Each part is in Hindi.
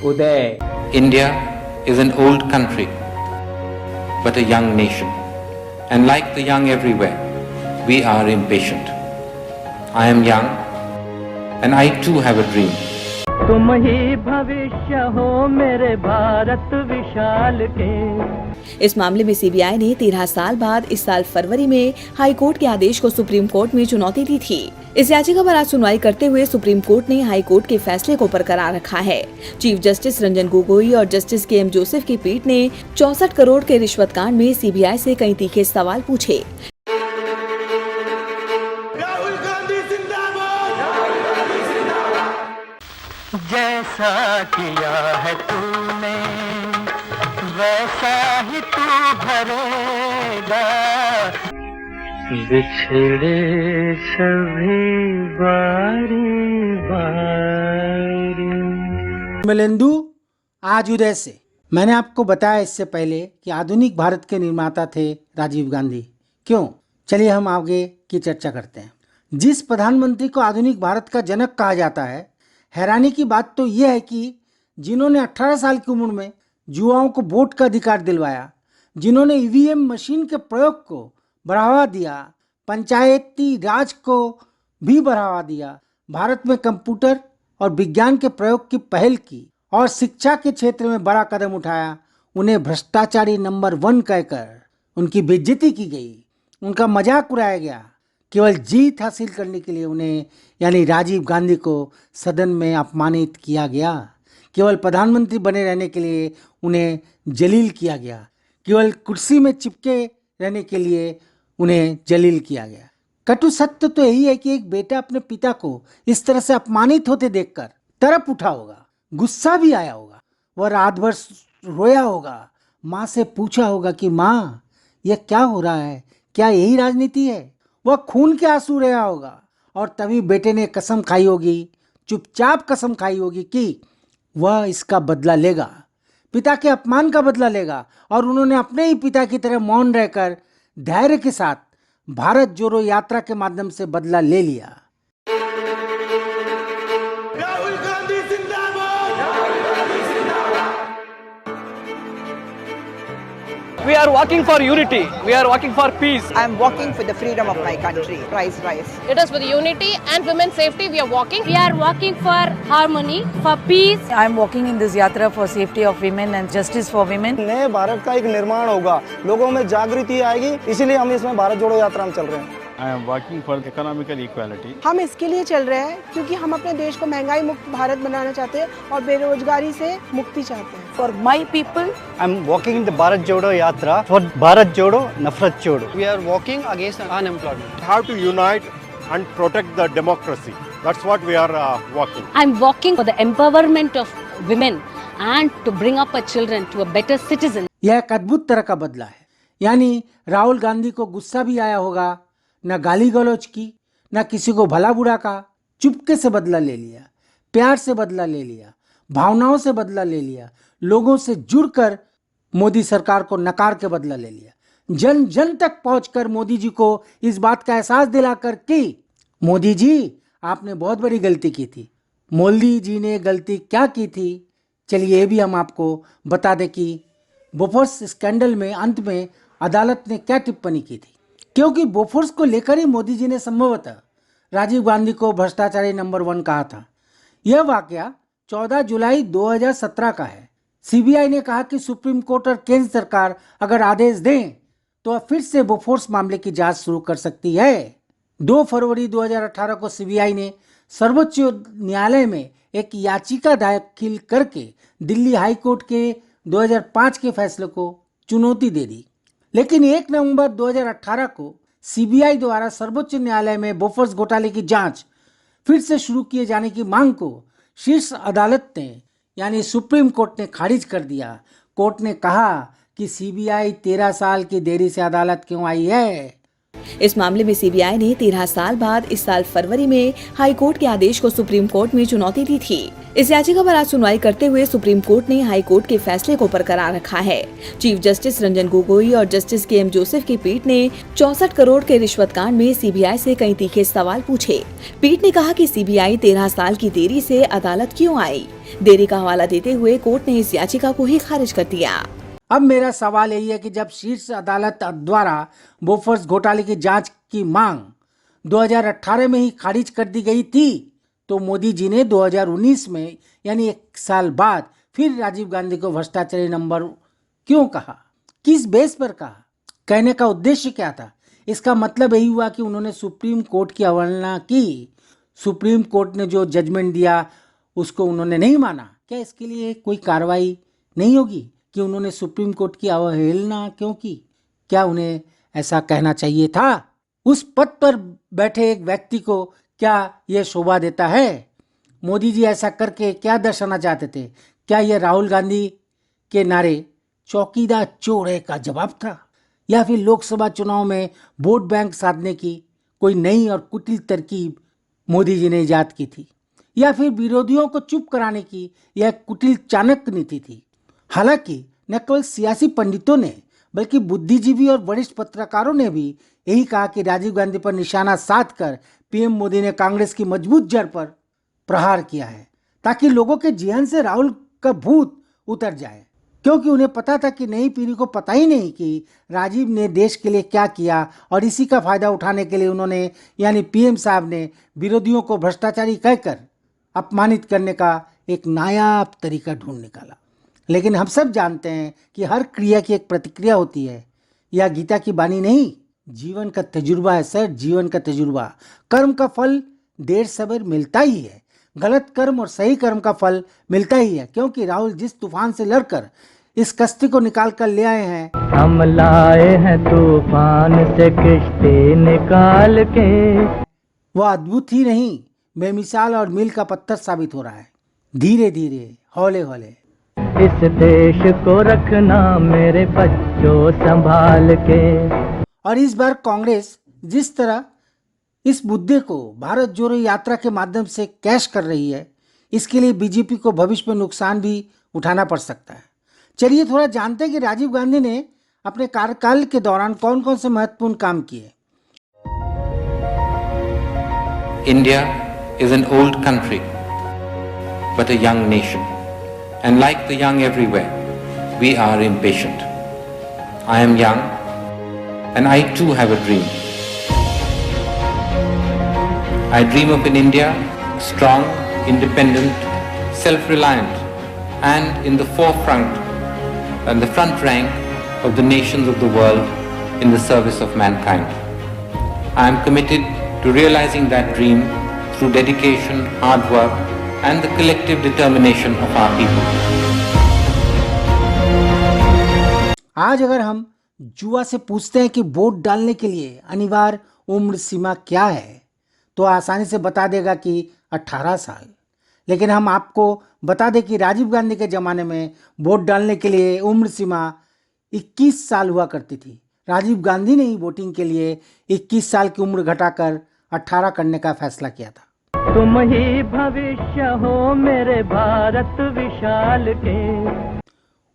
Uday. India is an old country, but a young nation. And like the young everywhere, we are impatient. I am young, and I too have a dream. तुम ही भविष्य हो मेरे भारत विशाल के। इस मामले में सीबीआई ने 13 साल बाद इस साल फरवरी में हाई कोर्ट के आदेश को सुप्रीम कोर्ट में चुनौती दी थी। इस याचिका पर आज सुनवाई करते हुए सुप्रीम कोर्ट ने हाई कोर्ट के फैसले को बरकरार रखा है। चीफ जस्टिस रंजन गोगोई और जस्टिस के एम जोसेफ की पीठ ने 64 करोड़ के रिश्वत कांड में सीबीआई से कई तीखे सवाल पूछे। जैसा किया है तूने वैसा ही तू भरेगा, बिछड़े सभी बारी बारी। मिलेंदु आज उदय से। मैंने आपको बताया इससे पहले कि आधुनिक भारत के निर्माता थे राजीव गांधी। क्यों? चलिए हम आगे की चर्चा करते हैं। जिस प्रधानमंत्री को आधुनिक भारत का जनक कहा जाता है, हैरानी की बात तो यह है कि जिन्होंने 18 साल की उम्र में युवाओं को वोट का अधिकार दिलवाया, जिन्होंने ईवीएम मशीन के प्रयोग को बढ़ावा दिया, पंचायती राज को भी बढ़ावा दिया, भारत में कंप्यूटर और विज्ञान के प्रयोग की पहल की और शिक्षा के क्षेत्र में बड़ा कदम उठाया, उन्हें भ्रष्टाचारी नंबर 1 कहकर उनकी बेइज्जती की गई, उनका मजाक उड़ाया गया। केवल जीत हासिल करने के लिए उन्हें यानी राजीव गांधी को सदन में अपमानित किया गया। केवल प्रधानमंत्री बने रहने के लिए उन्हें जलील किया गया। केवल कुर्सी में चिपके रहने के लिए उन्हें जलील किया गया। कटु सत्य तो यही है कि एक बेटा अपने पिता को इस तरह से अपमानित होते देखकर तड़प उठा होगा, गुस्सा भी आया होगा, वह रात भर रोया होगा, माँ से पूछा होगा कि माँ यह क्या हो रहा है, क्या यही राजनीति है? वह खून के आंसू रहा होगा और तभी बेटे ने कसम खाई होगी, चुपचाप कसम खाई होगी कि वह इसका बदला लेगा, पिता के अपमान का बदला लेगा। और उन्होंने अपने ही पिता की तरह मौन रहकर धैर्य के साथ भारत जोड़ो यात्रा के माध्यम से बदला ले लिया। We are working for unity. We are working for peace. I am working for the freedom of my country. Rise, rise. It is for the unity and women's safety. We are working. We are working for harmony, for peace. I am working in this yatra for safety of women and justice for women. नए भारत का एक निर्माण होगा, लोगों में जागृति आएगी, इसीलिए हम इसमें भारत जोड़ो यात्रा में चल रहे हैं। I am working for economical equality. हम इसके लिए चल रहे हैं क्योंकि हम अपने देश को महंगाई मुक्त भारत बनाना चाहते हैं और बेरोजगारी से मुक्ति चाहते हैं। For my people, I am walking in the Bharat Jodo Yatra for Bharat Jodo, Nafrat Jodo. We are working against unemployment. We have to unite and protect the democracy. That's what we are working. I'm working for the empowerment of women and to bring up our children to a better citizen. यह एक अद्भुत तरह का बदला है। यानी राहुल गांधी को गुस्सा भी आया होगा, न गाली गलौज की, न किसी को भला बुरा कहा, चुपके से बदला ले लिया, प्यार से बदला ले लिया, भावनाओं से बदला ले लिया, लोगों से जुड़कर मोदी सरकार को नकार के बदला ले लिया, जन जन तक पहुंचकर मोदी जी को इस बात का एहसास दिलाकर कि मोदी जी आपने बहुत बड़ी गलती की थी। मोदी जी ने गलती क्या की थी, चलिए ये भी हम आपको बता दें कि बोफोर्स स्कैंडल में अंत में अदालत ने क्या टिप्पणी की थी। क्योंकि बोफोर्स को लेकर ही मोदी जी ने संभवतः राजीव गांधी को भ्रष्टाचारी नंबर 1 कहा था। यह वाकया 14 जुलाई 2017 का है। सीबीआई ने कहा कि सुप्रीम कोर्ट और केंद्र सरकार अगर आदेश दें तो अब फिर से बोफोर्स मामले की जांच शुरू कर सकती है। 2 फरवरी 2018 को सीबीआई ने सर्वोच्च न्यायालय में एक याचिका दाखिल करके दिल्ली हाई कोर्ट के 2005 के फैसले को चुनौती दे दी। लेकिन 1 नवंबर 2018 को सीबीआई द्वारा सर्वोच्च न्यायालय में बोफोर्स घोटाले की जांच फिर से शुरू किए जाने की मांग को शीर्ष अदालत ने यानी सुप्रीम कोर्ट ने खारिज कर दिया। कोर्ट ने कहा कि सीबीआई 13 साल की देरी से अदालत क्यों आई है। इस मामले में सीबीआई ने 13 साल बाद इस साल फरवरी में हाई कोर्ट के आदेश को सुप्रीम कोर्ट में चुनौती दी थी। इस याचिका पर आज सुनवाई करते हुए सुप्रीम कोर्ट ने हाई कोर्ट के फैसले को बरकरार रखा है। चीफ जस्टिस रंजन गोगोई और जस्टिस के एम जोसेफ की पीठ ने 64 करोड़ के रिश्वत कांड में सीबीआई से कई तीखे सवाल पूछे। पीठ ने कहा कि सीबीआई 13 साल की देरी से अदालत क्यों आई। देरी का हवाला देते हुए कोर्ट ने इस याचिका को ही खारिज कर दिया। अब मेरा सवाल यही है कि जब शीर्ष अदालत द्वारा बोफोर्स घोटाले की जांच की मांग 2018 में ही खारिज कर दी गई थी, तो मोदी जी ने 2019 में यानी 1 साल बाद फिर राजीव गांधी को भ्रष्टाचारी नंबर क्यों कहा? किस बेस पर कहा? कहने का उद्देश्य क्या था? इसका मतलब यही हुआ कि उन्होंने सुप्रीम कोर्ट की अवहेलना की। सुप्रीम कोर्ट ने जो जजमेंट दिया उसको उन्होंने नहीं माना। क्या इसके लिए कोई कार्रवाई नहीं होगी कि उन्होंने सुप्रीम कोर्ट की अवहेलना क्यों की? क्या उन्हें ऐसा कहना चाहिए था? उस पद पर बैठे एक व्यक्ति को क्या यह शोभा देता है? मोदी जी ऐसा करके क्या दर्शाना चाहते थे? क्या यह राहुल गांधी के नारे चौकीदार चोर है का जवाब था, या फिर लोकसभा चुनाव में वोट बैंक साधने की कोई नई और कुटिल तरकीब मोदी जी ने इजाद की थी, या फिर विरोधियों को चुप कराने की यह कुटिल चाणक्य नीति थी? हालांकि न केवल सियासी पंडितों ने बल्कि बुद्धिजीवी और वरिष्ठ पत्रकारों ने भी यही कहा कि राजीव गांधी पर निशाना साधकर पीएम मोदी ने कांग्रेस की मजबूत जड़ पर प्रहार किया है, ताकि लोगों के जेहन से राहुल का भूत उतर जाए, क्योंकि उन्हें पता था कि नई पीढ़ी को पता ही नहीं कि राजीव ने देश के लिए क्या किया, और इसी का फायदा उठाने के लिए उन्होंने यानी पीएम साहब ने विरोधियों को भ्रष्टाचारी कहकर अपमानित करने का एक नायाब तरीका ढूंढ निकाला। लेकिन हम सब जानते हैं कि हर क्रिया की एक प्रतिक्रिया होती है। यह गीता की बानी नहीं, जीवन का तजुर्बा है सर, जीवन का तजुर्बा। कर्म का फल देर सवेर मिलता ही है, गलत कर्म और सही कर्म का फल मिलता ही है, क्योंकि राहुल जिस तूफान से लड़कर इस कश्ती को निकाल कर ले आए हैं, हम लाए हैं तूफान से किश्ती निकाल के, वह अद्भुत ही नहीं बेमिसाल और मील का पत्थर साबित हो रहा है। धीरे धीरे हौले हौले इस देश को रखना मेरे बच्चों संभाल के। और इस बार कांग्रेस जिस तरह इस मुद्दे को भारत जोड़ो यात्रा के माध्यम से कैश कर रही है, इसके लिए बीजेपी को भविष्य में नुकसान भी उठाना पड़ सकता है। चलिए थोड़ा जानते हैं कि राजीव गांधी ने अपने कार्यकाल के दौरान कौन कौन से महत्वपूर्ण काम किए। India is an old country, but a young nation. And like the young everywhere, we are impatient. I am young, and I too have a dream. I dream of an India strong, independent, self-reliant, and in the forefront and the front rank of the nations of the world in the service of mankind. I am committed to realizing that dream through dedication, hard work, and the collective determination of our people. आज अगर हम जुआ से पूछते हैं कि वोट डालने के लिए अनिवार्य उम्र सीमा क्या है, तो आसानी से बता देगा कि 18 साल। लेकिन हम आपको बता दें कि राजीव गांधी के ज़माने में वोट डालने के लिए उम्र सीमा 21 साल हुआ करती थी। राजीव गांधी ने ही वोटिंग के लिए 21 साल की उम्र घटाकर 18 करने का फैसला किया था। तुम ही भविष्य हो मेरे भारत विशाल के।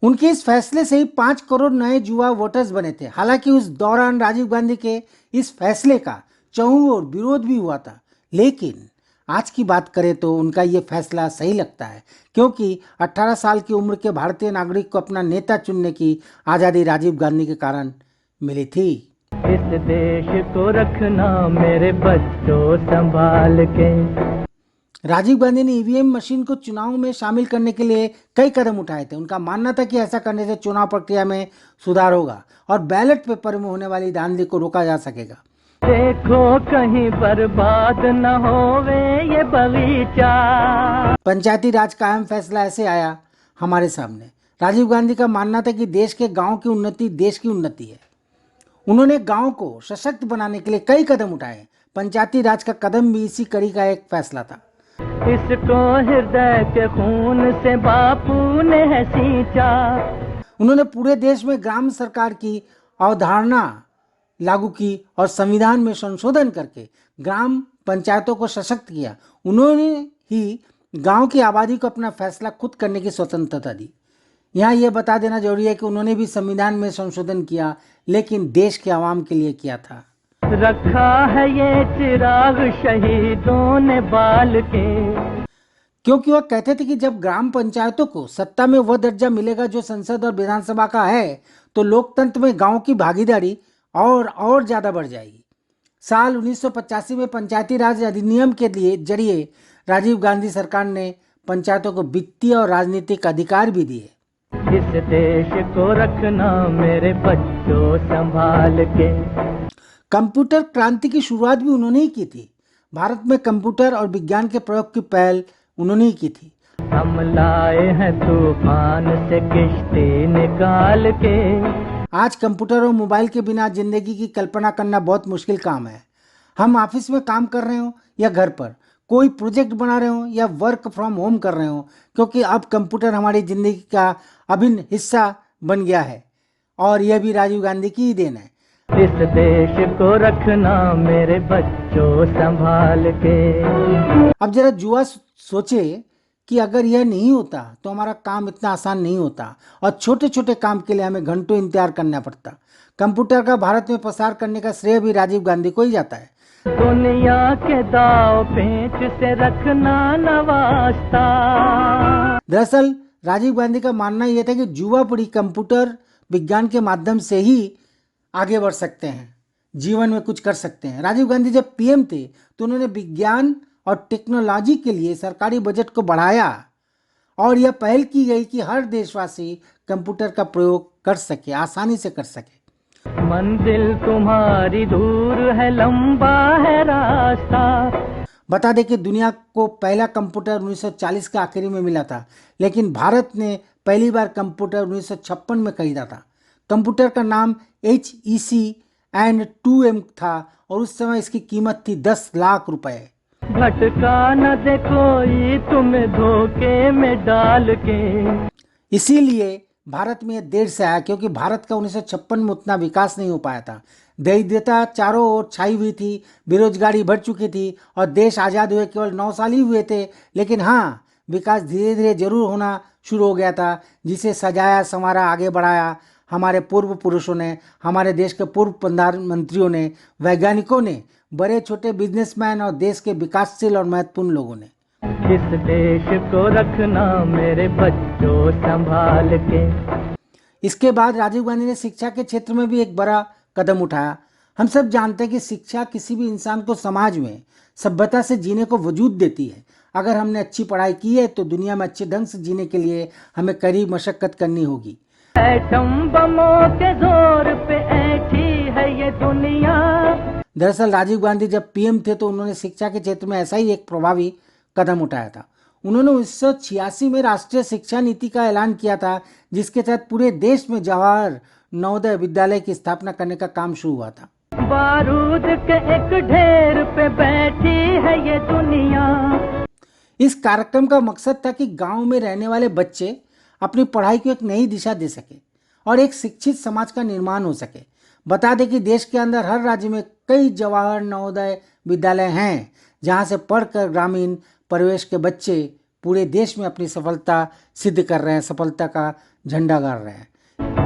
उनके इस फैसले से ही 5 करोड़ नए युवा वोटर्स बने थे। हालांकि उस दौरान राजीव गांधी के इस फैसले का चहुं ओर विरोध भी हुआ था, लेकिन आज की बात करें तो उनका ये फैसला सही लगता है, क्योंकि 18 साल की उम्र के भारतीय नागरिक को अपना नेता चुनने की आज़ादी राजीव गांधी के कारण मिली थी। इस देश को रखना मेरे बच्चों संभाल के। राजीव गांधी ने ईवीएम मशीन को चुनाव में शामिल करने के लिए कई कदम उठाए थे। उनका मानना था कि ऐसा करने से चुनाव प्रक्रिया में सुधार होगा और बैलेट पेपर में होने वाली धांधली को रोका जा सकेगा। देखो कहीं बर्बाद न होवे ये बगीचा। पंचायती राज का अहम फैसला ऐसे आया हमारे सामने। राजीव गांधी का मानना था कि देश के गांव की उन्नति देश की उन्नति है। उन्होंने गांव को सशक्त बनाने के लिए कई कदम उठाए। पंचायती राज का कदम भी इसी कड़ी का एक फैसला था। इसको हृदय के खून से बापू ने है सींचा। उन्होंने पूरे देश में ग्राम सरकार की अवधारणा लागू की और संविधान में संशोधन करके ग्राम पंचायतों को सशक्त किया। उन्होंने ही गांव की आबादी को अपना फैसला खुद करने की स्वतंत्रता दी। यहाँ ये बता देना जरूरी है कि उन्होंने भी संविधान में संशोधन किया, लेकिन देश के आवाम के लिए किया था। रखा है ये चिराग शहीदों ने बाल के। क्योंकि वह कहते थे कि जब ग्राम पंचायतों को सत्ता में वह दर्जा मिलेगा जो संसद और विधानसभा का है, तो लोकतंत्र में गांव की भागीदारी और ज़्यादा बढ़ जाएगी। साल 1985 में पंचायती राज अधिनियम के जरिए राजीव गांधी सरकार ने पंचायतों को वित्तीय और राजनीतिक अधिकार भी दिए। इस देश को रखना मेरे बच्चों संभाल के। कंप्यूटर क्रांति की शुरुआत भी उन्होंने ही की थी। भारत में कंप्यूटर और विज्ञान के प्रयोग की पहल उन्होंने ही की थी। हम लाए हैं तूफान से किश्ती निकाल के। आज कंप्यूटर और मोबाइल के बिना जिंदगी की कल्पना करना बहुत मुश्किल काम है। हम ऑफिस में काम कर रहे हो या घर पर कोई प्रोजेक्ट बना रहे हो या वर्क फ्रॉम होम कर रहे हो, क्योंकि अब कंप्यूटर हमारी ज़िंदगी का अभिन्न हिस्सा बन गया है और यह भी राजीव गांधी की ही देन है। इस देश को रखना मेरे बच्चों संभाल के। अब जरा जुआ सोचे कि अगर यह नहीं होता तो हमारा काम इतना आसान नहीं होता और छोटे छोटे काम के लिए हमें घंटों इंतजार करना पड़ता। कंप्यूटर का भारत में प्रसार करने का श्रेय भी राजीव गांधी को ही जाता है। दुनिया के दाव पेच से रखना न वास्ता। दरअसल राजीव गांधी का मानना यह था कि युवा पीढ़ी कंप्यूटर विज्ञान के माध्यम से ही आगे बढ़ सकते हैं, जीवन में कुछ कर सकते हैं। राजीव गांधी जब पीएम थे तो उन्होंने विज्ञान और टेक्नोलॉजी के लिए सरकारी बजट को बढ़ाया और यह पहल की गई कि हर देशवासी कंप्यूटर का प्रयोग कर सके, आसानी से कर सके। मंजिल तुम्हारी दूर है, लंबा है रास्ता। बता दें कि दुनिया को पहला कंप्यूटर 1940 के आखिरी में मिला था, लेकिन भारत ने पहली बार कंप्यूटर 1956 में खरीदा था। कंप्यूटर का नाम HEC-2M था और उस समय इसकी कीमत थी 10 लाख रुपए। भटका न दे कोई तुम्हें धोखे में डाल के। इसीलिए भारत में यह देर से आया, क्योंकि भारत का 1956 में उतना विकास नहीं हो पाया था। दरिद्रता चारों ओर छाई हुई थी, बेरोजगारी बढ़ चुकी थी और देश आज़ाद हुए केवल 9 साल ही हुए थे। लेकिन हाँ, विकास धीरे धीरे जरूर होना शुरू हो गया था, जिसे सजाया संवारा आगे बढ़ाया हमारे पूर्व पुरुषों ने, हमारे देश के पूर्व प्रधानमंत्रियों ने, वैज्ञानिकों ने, बड़े छोटे बिजनेसमैन और देश के विकासशील और महत्वपूर्ण लोगों ने। इस देश को रखना मेरे बच्चों संभाल के। इसके बाद राजीव गांधी ने शिक्षा के क्षेत्र में भी एक बड़ा कदम उठाया। हम सब जानते हैं कि शिक्षा किसी भी इंसान को समाज में सभ्यता से जीने को वजूद देती है। अगर हमने अच्छी पढ़ाई की है तो दुनिया में अच्छे ढंग से जीने के लिए हमें कड़ी मशक्कत करनी होगी। एटम बमों के जोर पे ऐठी है ये दुनिया। दरअसल राजीव गांधी जब पीएम थे तो उन्होंने शिक्षा के क्षेत्र में ऐसा ही एक प्रभावी कदम उठाया था। उन्होंने 1986 में राष्ट्रीय शिक्षा नीति का ऐलान किया था, जिसके तहत पूरे देश में जवाहर नवोदय विद्यालय की स्थापना करने का काम शुरू हुआ था। बारूद के एक ढेर पे बैठी है ये दुनिया। इस कार्यक्रम का मकसद था कि गांव में रहने वाले बच्चे अपनी पढ़ाई को एक नई दिशा दे सके और एक शिक्षित समाज का निर्माण हो सके। बता दें कि देश के अंदर हर राज्य में कई जवाहर नवोदय विद्यालय हैं, जहां से पढ़कर ग्रामीण परिवेश के बच्चे पूरे देश में अपनी सफलता सिद्ध कर रहे हैं, सफलता का झंडा गाड़ रहे हैं।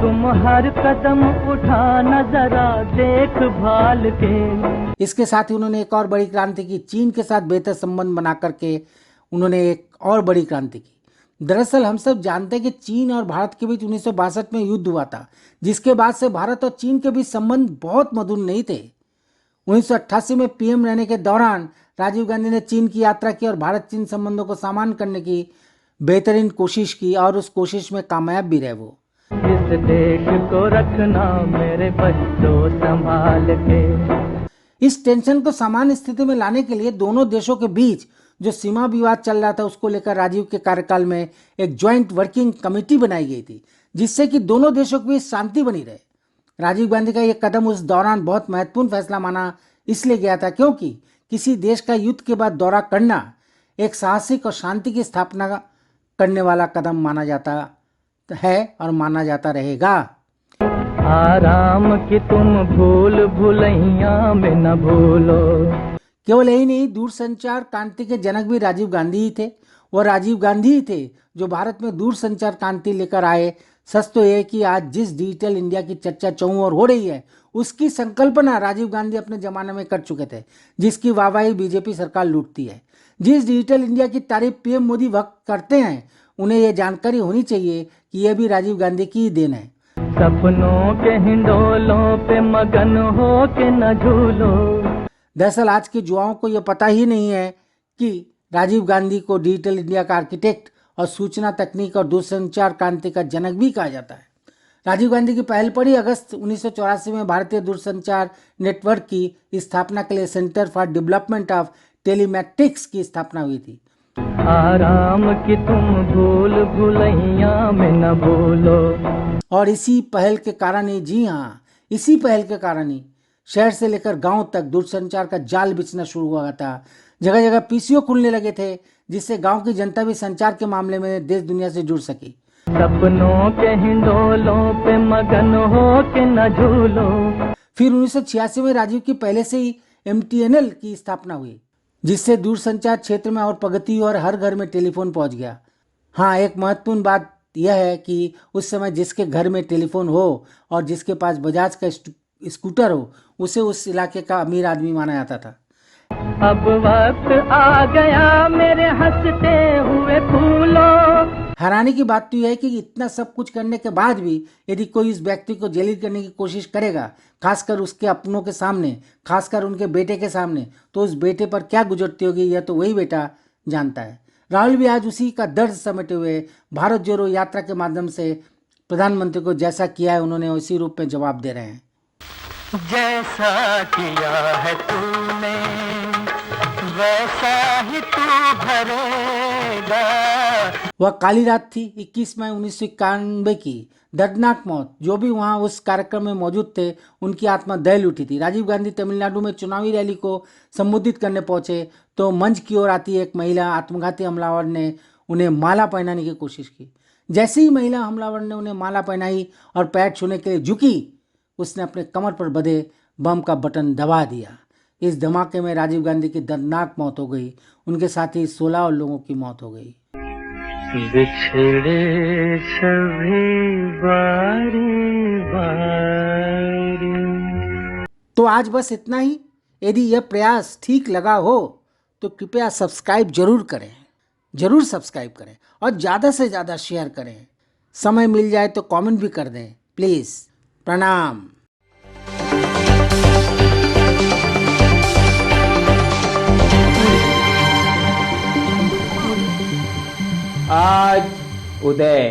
तुम हर कदम उठाना जरा देखभाल के। इसके साथ ही उन्होंने एक और बड़ी क्रांति की। चीन के साथ बेहतर संबंध बना करके उन्होंने एक और बड़ी क्रांति की। दरअसल हम सब जानते हैं कि चीन और भारत के बीच 1962 में युद्ध हुआ था, जिसके बाद से भारत और चीन के बीच संबंध बहुत मधुर नहीं थे। 1988 में पीएम रहने के दौरान राजीव गांधी ने चीन की यात्रा की और भारत चीन संबंधों को सामान्य करने की बेहतरीन कोशिश की और उस कोशिश में कामयाब भी रहे वो। इस देश को रखना मेरे बच्चों संभाल के। इस टेंशन को सामान्य स्थिति में लाने के लिए दोनों देशों के बीच जो सीमा विवाद चल रहा था, उसको लेकर राजीव के कार्यकाल में एक ज्वाइंट वर्किंग कमेटी बनाई गई थी, जिससे कि दोनों देशों के बीच शांति बनी रहे। राजीव गांधी का यह कदम उस दौरान बहुत महत्वपूर्ण फैसला माना इसलिए गया था क्योंकि किसी देश का युद्ध के बाद दौरा करना एक साहसिक और शांति की स्थापना करने वाला कदम माना जाता है और माना जाता रहेगा। आराम की तुम भूल भुलैया में न भूलो। केवल यही नहीं, दूरसंचार क्रांति के जनक भी राजीव गांधी ही थे। वो राजीव गांधी ही थे जो भारत में दूरसंचार क्रांति लेकर आए, सच तो यह है कि आज जिस डिजिटल इंडिया की चर्चा चौं ओर हो रही है, उसकी संकल्पना राजीव गांधी अपने जमाने में कर चुके थे, जिसकी वाहवाही बीजेपी सरकार लूटती है। जिस डिजिटल इंडिया की तारीफ पीएम मोदी वक्त करते हैं, उन्हें यह जानकारी होनी चाहिए कि यह भी राजीव गांधी की ही देन है। सपनों के हिंडोलों पे मगन हो के न झूलो। दरअसल आज के युवाओं को यह पता ही नहीं है कि राजीव गांधी को डिजिटल इंडिया का आर्किटेक्ट और सूचना तकनीक और दूरसंचार क्रांति का जनक भी कहा जाता है। राजीव गांधी की पहल पर ही अगस्त 1984 में भारतीय दूरसंचार नेटवर्क की स्थापना के लिए centre for development of telematics की स्थापना हुई थी। आराम की तुम भूल भुलैया में न भूलो। और इसी पहल के कारण ही, जी हाँ, इसी पहल के कारण ही शहर से लेकर गांव तक दूरसंचार का जाल बिछना शुरू हुआ था। जगह जगह पीसीओ खुलने लगे थे, जिससे गांव की जनता भी संचार के मामले में देश दुनिया से जुड़ सकी। सपनों के हिंडोलों पे मगन हो के न झूलो। फिर 1986 में राजीव की पहले से ही MTNL की स्थापना हुई, जिससे दूरसंचार क्षेत्र में और प्रगति और हर घर में टेलीफोन पहुंच गया। हाँ, एक महत्वपूर्ण बात यह है कि उस समय जिसके घर में टेलीफोन हो और जिसके पास बजाज का स्कूटर हो, उसे उस इलाके का अमीर आदमी माना जाता था। अब वक्त आ गया मेरे हंसते हुए फूलों। हैरानी की बात तो यह है कि इतना सब कुछ करने के बाद भी यदि कोई इस व्यक्ति को जलील करने की कोशिश करेगा, खासकर उसके अपनों के सामने, खासकर उनके बेटे के सामने, तो उस बेटे पर क्या गुजरती होगी यह तो वही बेटा जानता है। राहुल भी आज उसी का दर्द समेटे हुए भारत जोड़ो यात्रा के माध्यम से प्रधानमंत्री को जैसा किया है, उन्होंने उसी रूप में जवाब दे रहे हैं। जैसा किया है तूने वैसा ही तू भरेगा। वह काली रात थी 21 मई 1991 की दर्दनाक मौत। जो भी वहां उस कार्यक्रम में मौजूद थे, उनकी आत्मा दहल उठी थी। राजीव गांधी तमिलनाडु में चुनावी रैली को संबोधित करने पहुंचे तो मंच की ओर आती एक महिला आत्मघाती हमलावर ने उन्हें माला पहनाने की कोशिश की। जैसे ही महिला हमलावर ने उन्हें माला पहनाई और पैर छूने के लिए झुकी, उसने अपने कमर पर बंधे बम का बटन दबा दिया। इस धमाके में राजीव गांधी की दर्दनाक मौत हो गई। उनके साथ ही 16 और लोगों की मौत हो गई। बिछड़े सभी बारी बारी। तो आज बस इतना ही। यदि यह प्रयास ठीक लगा हो तो कृपया सब्सक्राइब जरूर करें, जरूर सब्सक्राइब करें और ज़्यादा से ज़्यादा शेयर करें। समय मिल जाए तो कमेंट भी कर दें प्लीज़। प्रणाम। आज उदय